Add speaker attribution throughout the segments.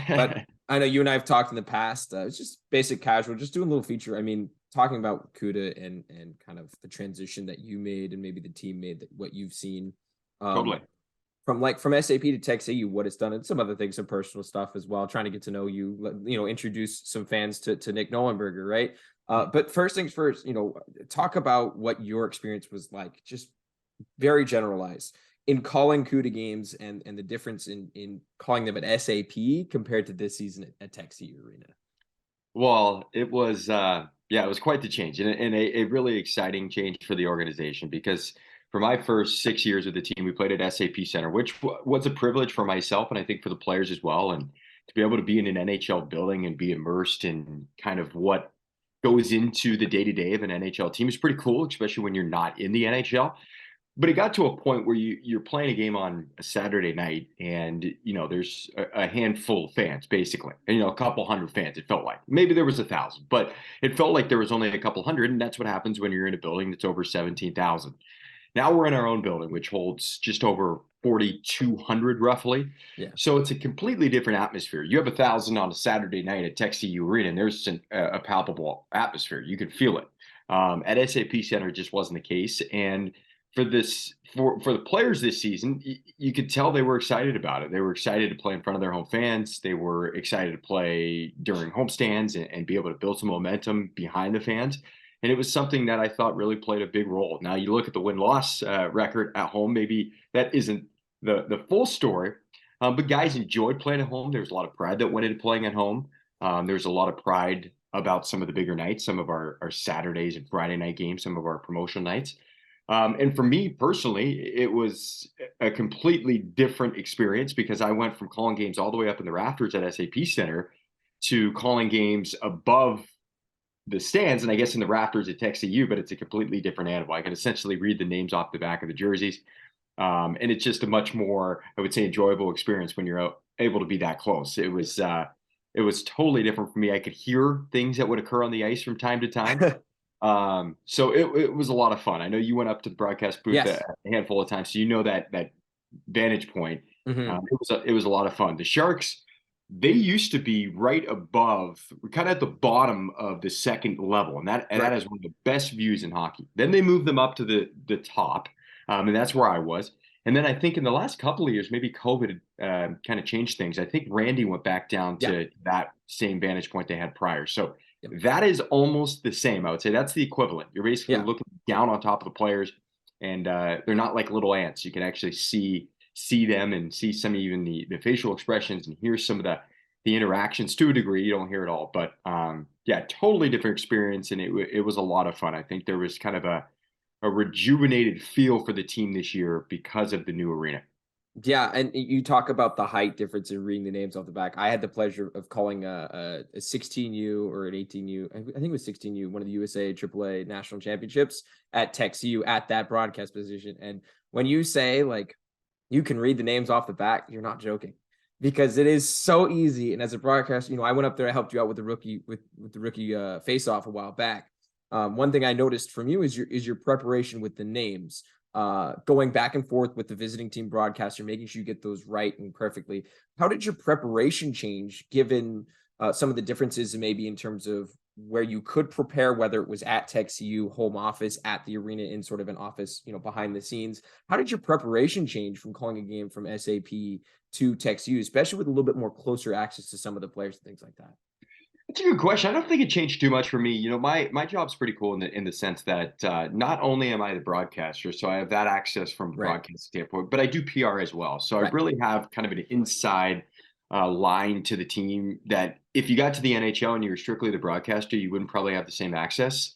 Speaker 1: But I know you and I have talked in the past. It's just basic casual, just doing a little feature. I mean, talking about Cuda and kind of the transition that you made and maybe the team made, that what you've seen. Um,
Speaker 2: Totally.
Speaker 1: from SAP to TechCU, what it's done, and some other things, some personal stuff as well. Trying to get to know you, introduce some fans to Nick Nollenberger, right? But first things first, talk about what your experience was like, just very generalized in calling CUDA games and the difference in calling them at SAP compared to this season at TechCU Arena.
Speaker 2: Well, it was it was quite the change, and a really exciting change for the organization, because for my first 6 years with the team, we played at SAP Center, which was a privilege for myself and I think for the players as well. And to be able to be in an NHL building and be immersed in kind of what goes into the day-to-day of an NHL team is pretty cool, especially when you're not in the NHL. But it got to a point where you're playing a game on a Saturday night, and there's a handful of fans basically, and a couple hundred fans. It felt like maybe there was 1,000, but it felt like there was only a couple hundred, and that's what happens when you're in a building that's over 17,000. Now we're in our own building, which holds just over 4,200 roughly.
Speaker 1: Yeah.
Speaker 2: So it's a completely different atmosphere. You have 1,000 on a Saturday night at TechCU Arena, and there's a palpable atmosphere. You can feel it. At SAP Center, it just wasn't the case, and for the players this season, you could tell they were excited about it. They were excited to play in front of their home fans. They were excited to play during homestands and be able to build some momentum behind the fans. And it was something that I thought really played a big role. Now you look at the win-loss record at home, maybe that isn't the full story, but guys enjoyed playing at home. There's a lot of pride that went into playing at home. There's a lot of pride about some of the bigger nights, some of our Saturdays and Friday night games, some of our promotional nights. And for me personally, it was a completely different experience, because I went from calling games all the way up in the rafters at SAP Center to calling games above the stands, and I guess in the rafters at TechCU, but it's a completely different animal. I can essentially read the names off the back of the jerseys. And it's just a much more, I would say, enjoyable experience when you're able to be that close. It was totally different for me. I could hear things that would occur on the ice from time to time. So it was a lot of fun. I know you went up to the broadcast booth
Speaker 1: Yes.
Speaker 2: a handful of times, so you know that vantage point.
Speaker 1: Mm-hmm.
Speaker 2: It was a lot of fun. The Sharks, they used to be right above, kind of at the bottom of the second level, and that is one of the best views in hockey. Then they moved them up to the top, and that's where I was. And then I think in the last couple of years, maybe COVID kind of changed things. I think Randy went back down to that same vantage point they had prior. So that is almost the same. I would say that's the equivalent. You're basically looking down on top of the players, and they're not like little ants. You can actually see them and see some, even the facial expressions, and hear some of the interactions to a degree. You don't hear it all, but totally different experience, and it was a lot of fun. I think there was kind of a rejuvenated feel for the team this year because of the new arena.
Speaker 1: Yeah, and you talk about the height difference in reading the names off the back. I had the pleasure of calling a 16U or an 18U. I think it was 16U, one of the USA AAA national championships at TechCU at that broadcast position. And when you say like you can read the names off the back, you're not joking, because it is so easy. And as a broadcaster, I went up there, I helped you out with the rookie face off a while back. One thing I noticed from you is your preparation with the names. Going back and forth with the visiting team broadcaster, making sure you get those right and perfectly. How did your preparation change given some of the differences maybe in terms of where you could prepare, whether it was at TechCU, home office, at the arena, in sort of an office, behind the scenes? How did your preparation change from calling a game from SAP to TechCU, especially with a little bit more closer access to some of the players and things like that?
Speaker 2: That's a good question. I don't think it changed too much for me. My job's pretty cool in the sense that not only am I the broadcaster, so I have that access from a broadcast standpoint, but I do PR as well. So I really have kind of an inside line to the team that if you got to the NHL and you were strictly the broadcaster, you wouldn't probably have the same access.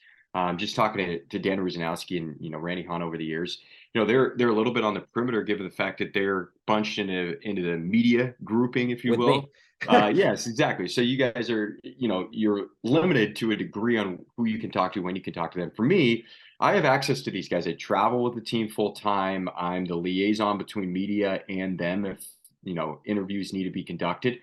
Speaker 2: Just talking to Dan Ruzanowski and Randy Hahn over the years, they're a little bit on the perimeter given the fact that they're bunched into the media grouping, if you
Speaker 1: With
Speaker 2: will.
Speaker 1: me.
Speaker 2: Yes, exactly. So you guys are, you're limited to a degree on who you can talk to, when you can talk to them. For me, I have access to these guys. I travel with the team full time. I'm the liaison between media and them if, interviews need to be conducted. At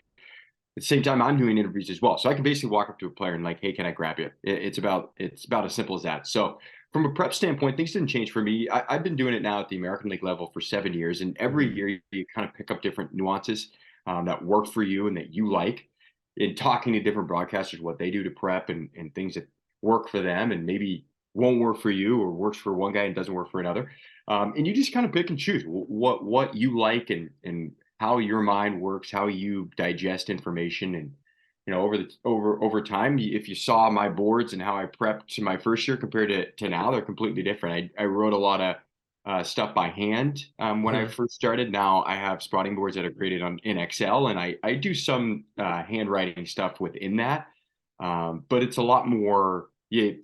Speaker 2: the same time, I'm doing interviews as well. So I can basically walk up to a player and like, hey, can I grab you? It's about as simple as that. So from a prep standpoint, things didn't change for me. I've been doing it now at the American League level for 7 years, and every year you kind of pick up different nuances. that work for you and that you like, in talking to different broadcasters, what they do to prep and things that work for them and maybe won't work for you or works for one guy and doesn't work for another. And you just kind of pick and choose what you like and how your mind works, how you digest information. And over time, if you saw my boards and how I prepped to my first year compared to now, they're completely different. I wrote a lot of stuff by hand when I first started. Now I have spotting boards that are created in Excel, and I do some handwriting stuff within that. But it's a lot more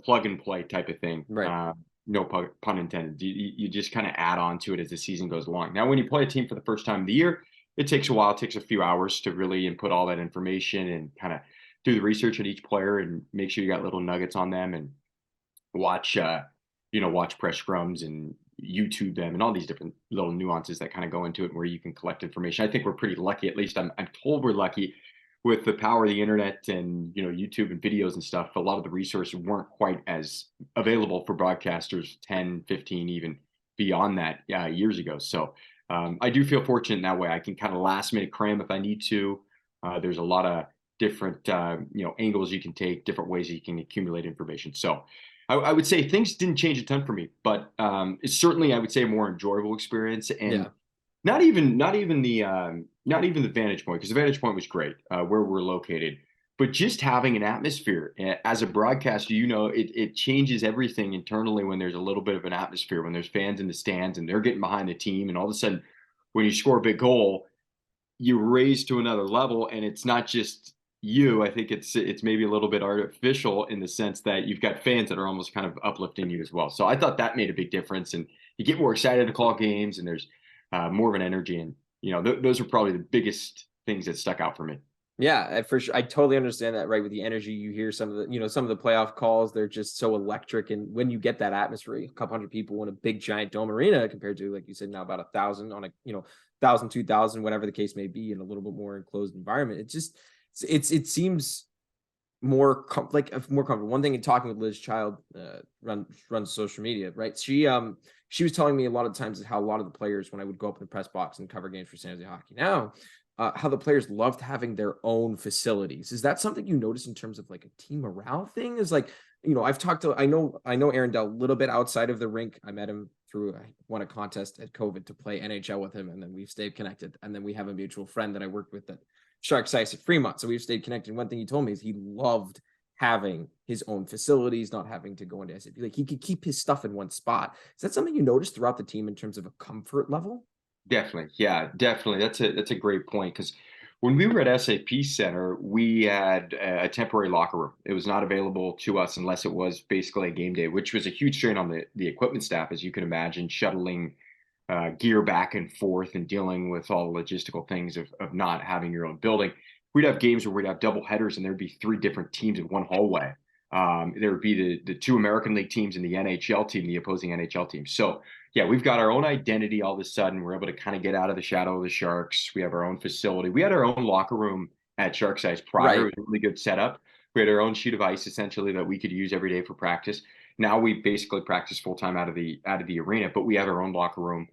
Speaker 2: plug and play type of thing.
Speaker 1: Right.
Speaker 2: No pun intended. You just kind of add on to it as the season goes along. Now, when you play a team for the first time of the year, it takes a while. It takes a few hours to really input all that information and kind of do the research on each player and make sure you got little nuggets on them and watch, watch press scrums and YouTube them and all these different little nuances that kind of go into it where you can collect information. I think we're pretty lucky. At least I'm told we're lucky with the power of the internet and YouTube and videos and stuff. A lot of the resources weren't quite as available for broadcasters 10, 15, even beyond that years ago. So I do feel fortunate in that way. I can kind of last minute cram if I need to. There's a lot of different angles you can take, different ways you can accumulate information. So I would say things didn't change a ton for me, but it's certainly, I would say, a more enjoyable experience. And
Speaker 1: Yeah.
Speaker 2: not even the vantage point, because the vantage point was great where we're located, but just having an atmosphere as a broadcaster, it changes everything internally when there's a little bit of an atmosphere, when there's fans in the stands and they're getting behind the team, and all of a sudden, when you score a big goal, you raise to another level, and it's not just you. I think it's maybe a little bit artificial in the sense that you've got fans that are almost kind of uplifting you as well. So I thought that made a big difference, and you get more excited to call games, and there's more of an energy. And those are probably the biggest things that stuck out for me.
Speaker 1: Yeah, for sure. I totally understand that, right? With the energy, you hear some of the playoff calls, they're just so electric. And when you get that atmosphere, a couple hundred people in a big giant dome arena compared to, like you said, now about 1,000 on a, 1,000, 2,000, whatever the case may be, in a little bit more enclosed environment. It seems more comfortable. One thing in talking with Liz Child, runs social media, right? She was telling me a lot of times how a lot of the players, when I would go up in the press box and cover games for San Jose Hockey now, how the players loved having their own facilities. Is that something you notice in terms of like a team morale thing? Is like, I've talked to, I know Aaron Dell a little bit outside of the rink. I met him I won a contest at COVID to play NHL with him, and then we've stayed connected. And then we have a mutual friend that I worked with at Sharks Ice at Fremont. So we've stayed connected. One thing he told me is he loved having his own facilities, not having to go into SAP. Like, he could keep his stuff in one spot. Is that something you noticed throughout the team in terms of a comfort level?
Speaker 2: Definitely. Yeah, definitely. That's a great point, because when we were at SAP Center, we had a temporary locker room. It was not available to us unless it was basically a game day, which was a huge strain on the equipment staff, as you can imagine, shuttling gear back and forth and dealing with all the logistical things of not having your own building. We'd have games where we'd have double headers and there'd be three different teams in one hallway. There would be the two American League teams and the NHL team, the opposing NHL team. So yeah, we've got our own identity all of a sudden. We're able to kind of get out of the shadow of the Sharks. We have our own facility. We had our own locker room at Sharks Ice prior. It
Speaker 1: Right.
Speaker 2: was a really good setup. We had our own sheet of ice essentially that we could use every day for practice. Now we basically practice full time out of the arena, but we have our own locker room.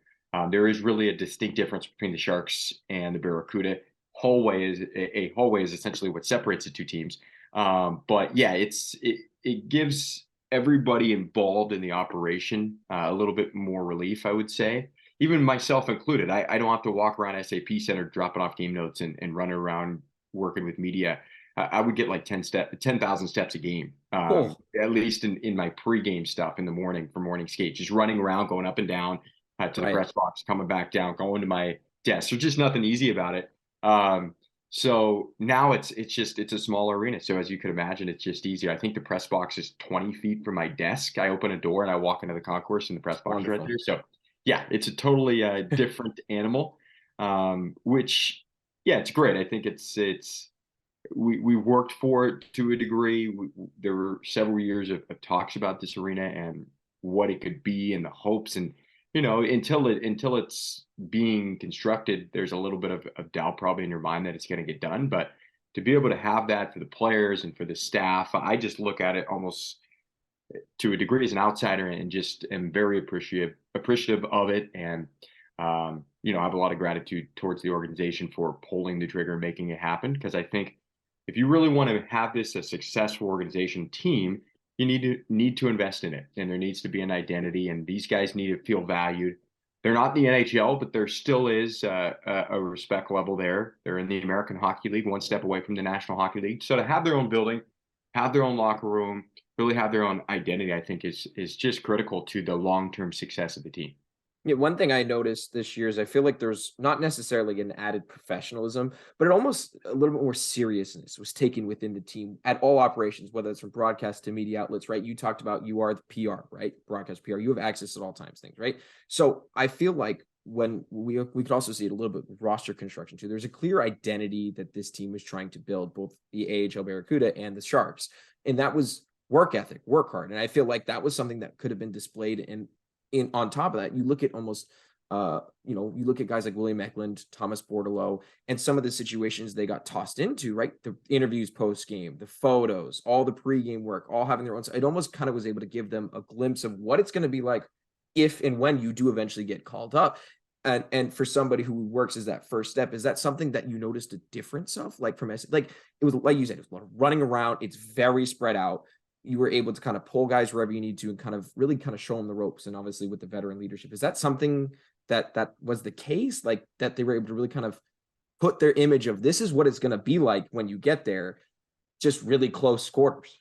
Speaker 2: There is really a distinct difference between the Sharks and the Barracuda. A hallway is essentially what separates the two teams. But yeah, it gives everybody involved in the operation a little bit more relief, I would say, even myself included. I don't have to walk around SAP Center dropping off game notes and running around working with media. I would get like 10,000 steps a game,
Speaker 1: Oh,
Speaker 2: at least in my pregame stuff in the morning for morning skate, just running around, going up and down to the
Speaker 1: right.
Speaker 2: press box, coming back down, going to my desk. There's just nothing easy about it. So now it's a small arena. So as you could imagine, it's just easier. I think the press box is 20 feet from my desk. I open a door and I walk into the concourse and the press box is right
Speaker 1: Wonderful.
Speaker 2: there. So yeah, it's a totally different animal. Which yeah, it's great. I think we worked for it to a degree. There were several years of talks about this arena and what it could be and the hopes, and until it's being constructed, there's a little bit of doubt probably in your mind that it's going to get done. But to be able to have that for the players and for the staff, I just look at it almost to a degree as an outsider and just am very appreciative of it. And I have a lot of gratitude towards the organization for pulling the trigger and making it happen. Because I think if you really want to have this a successful organization team, you need to invest in it, and there needs to be an identity, and these guys need to feel valued. They're not in the NHL, but there still is a respect level there. They're in the American Hockey League, one step away from the National Hockey League. So to have their own building, have their own locker room, really have their own identity, I think is just critical to the long-term success of the team.
Speaker 1: Yeah, one thing I noticed this year is I feel like there's not necessarily an added professionalism, but it almost a little bit more seriousness was taken within the team at all operations, whether it's from broadcast to media outlets, right? You talked about you are the PR, right? Broadcast PR. You have access at all times, things, right? So I feel like when we could also see it a little bit with roster construction too. There's a clear identity that this team was trying to build, both the AHL Barracuda and the Sharks, and that was work ethic, work hard, and I feel like that was something that could have been displayed in on top of that. You look at almost you look at guys like William Eklund, Thomas Bordeleau, and some of the situations they got tossed into, right? The interviews post game, the photos, all the pregame work, all having their own. It almost kind of was able to give them a glimpse of what it's going to be like if and when you do eventually get called up. And for somebody who works as that first step, is that something that you noticed a difference of, like from like it was like you said, it was a lot of running around. It's very spread out. You were able to kind of pull guys wherever you need to and kind of really kind of show them the ropes. And obviously with the veteran leadership, is that something that was the case, like that they were able to really kind of put their image of this is what it's going to be like when you get there, just really close quarters?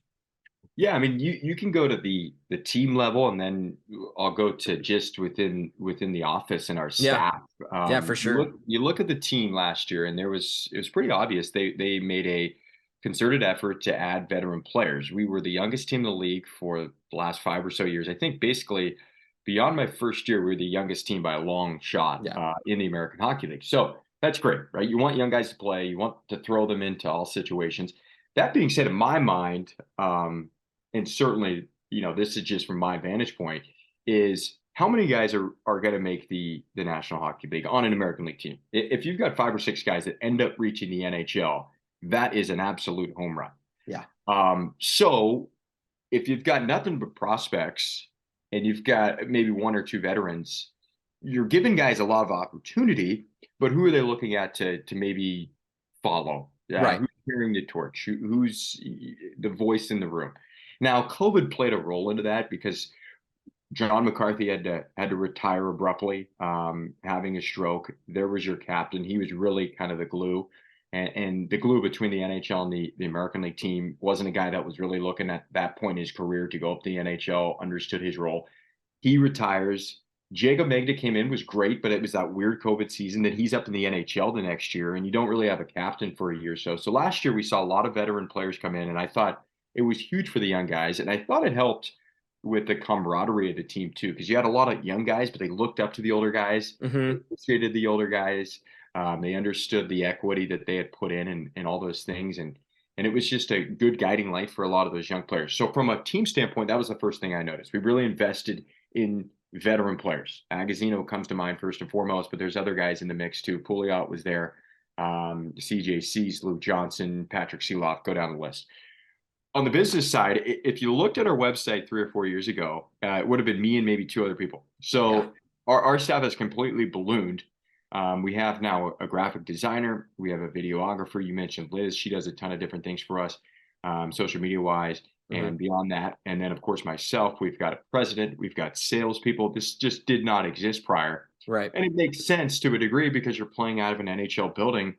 Speaker 2: Yeah, I mean, you can go to the team level, and then I'll go to just within the office and our
Speaker 1: Yeah.
Speaker 2: staff.
Speaker 1: Yeah, for sure.
Speaker 2: You look at the team last year, and it was pretty obvious they made a concerted effort to add veteran players. We were the youngest team in the league for the last 5 or so years. I think basically beyond my first year, we were the youngest team by a long shot
Speaker 1: Yeah.
Speaker 2: in the American Hockey League. So that's great, right? You want young guys to play. You want to throw them into all situations. That being said, in my mind, and certainly, this is just from my vantage point, is how many guys are going to make the National Hockey League on an American League team? If you've got 5 or 6 guys that end up reaching the NHL, that is an absolute home run.
Speaker 1: Yeah.
Speaker 2: So if you've got nothing but prospects and you've got maybe 1 or 2 veterans, you're giving guys a lot of opportunity, but who are they looking at to maybe follow?
Speaker 1: Right.
Speaker 2: Who's carrying the torch? Who's the voice in the room? Now, COVID played a role into that because John McCarthy had to retire abruptly, having a stroke. There was your captain. He was really kind of the glue. And the glue between the NHL and the American League team wasn't a guy that was really looking at that point in his career to go up to the NHL, understood his role. He retires. Jacob Magda came in, was great, but it was that weird COVID season. Then he's up in the NHL the next year, and you don't really have a captain for a year or so. So last year we saw a lot of veteran players come in, and I thought it was huge for the young guys. And I thought it helped with the camaraderie of the team too, because you had a lot of young guys, but they looked up to the older guys, appreciated the older guys. They understood the equity that they had put in and all those things. And it was just a good guiding light for a lot of those young players. So from a team standpoint, that was the first thing I noticed. We really invested in veteran players. Agazino comes to mind first and foremost, but there's other guys in the mix too. Pouliot was there, CJ Luke Johnson, Patrick Seeloff, go down the list. On the business side, if you looked at our website 3 or 4 years ago, it would have been me and maybe 2 other people. So our staff has completely ballooned. We have now a graphic designer. We have a videographer. You mentioned Liz. She does a ton of different things for us, social media wise and beyond that. And then, of course, myself, we've got a president. We've got salespeople. This just did not exist prior.
Speaker 1: Right.
Speaker 2: And it makes sense to a degree because you're playing out of an NHL building.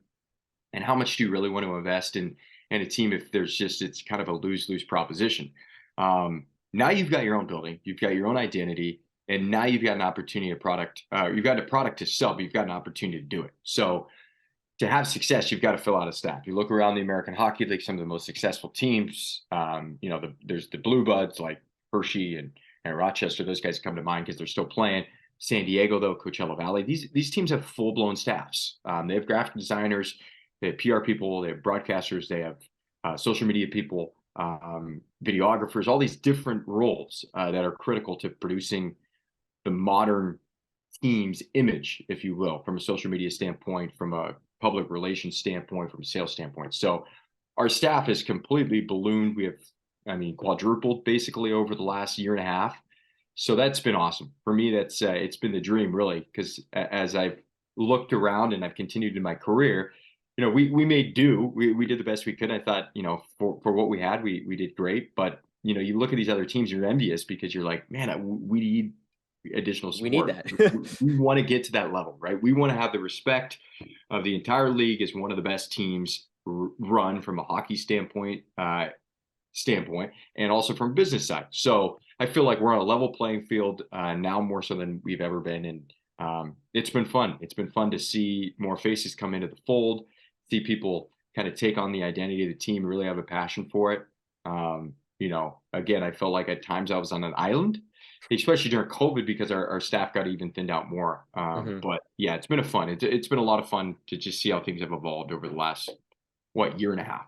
Speaker 2: And how much do you really want to invest in a team if it's kind of a lose-lose proposition? Now you've got your own building, you've got your own identity, and now you've got an opportunity you've got a product to sell, but you've got an opportunity to do it. So to have success, you've got to fill out a staff. You look around the American Hockey League, some of the most successful teams, there's the Blue Buds like Hershey and Rochester. Those guys come to mind because they're still playing. San Diego, though, Coachella Valley, these teams have full-blown staffs. They have graphic designers, they have PR people, they have broadcasters, they have social media people, videographers, all these different roles that are critical to producing the modern team's image, if you will, from a social media standpoint, from a public relations standpoint, from a sales standpoint. So our staff has completely ballooned. We have, quadrupled basically over the last year and a half. So that's been awesome. For me, that's it's been the dream, really, because as I've looked around and I've continued in my career, we made do. We did the best we could. I thought, for what we had, we did great. But you look at these other teams, you're envious because you're like, man, we need additional
Speaker 1: We need
Speaker 2: support.
Speaker 1: that.
Speaker 2: We want to get to that level, right? We want to have the respect of the entire league as one of the best teams run from a hockey standpoint, and also from business side. So I feel like we're on a level playing field now more so than we've ever been. And it's been fun. It's been fun to see more faces come into the fold, see people kind of take on the identity of the team, really have a passion for it. Again, I felt like at times I was on an island, especially during COVID, because our staff got even thinned out more. But yeah, it's been a lot of fun to just see how things have evolved over the last, year and a half.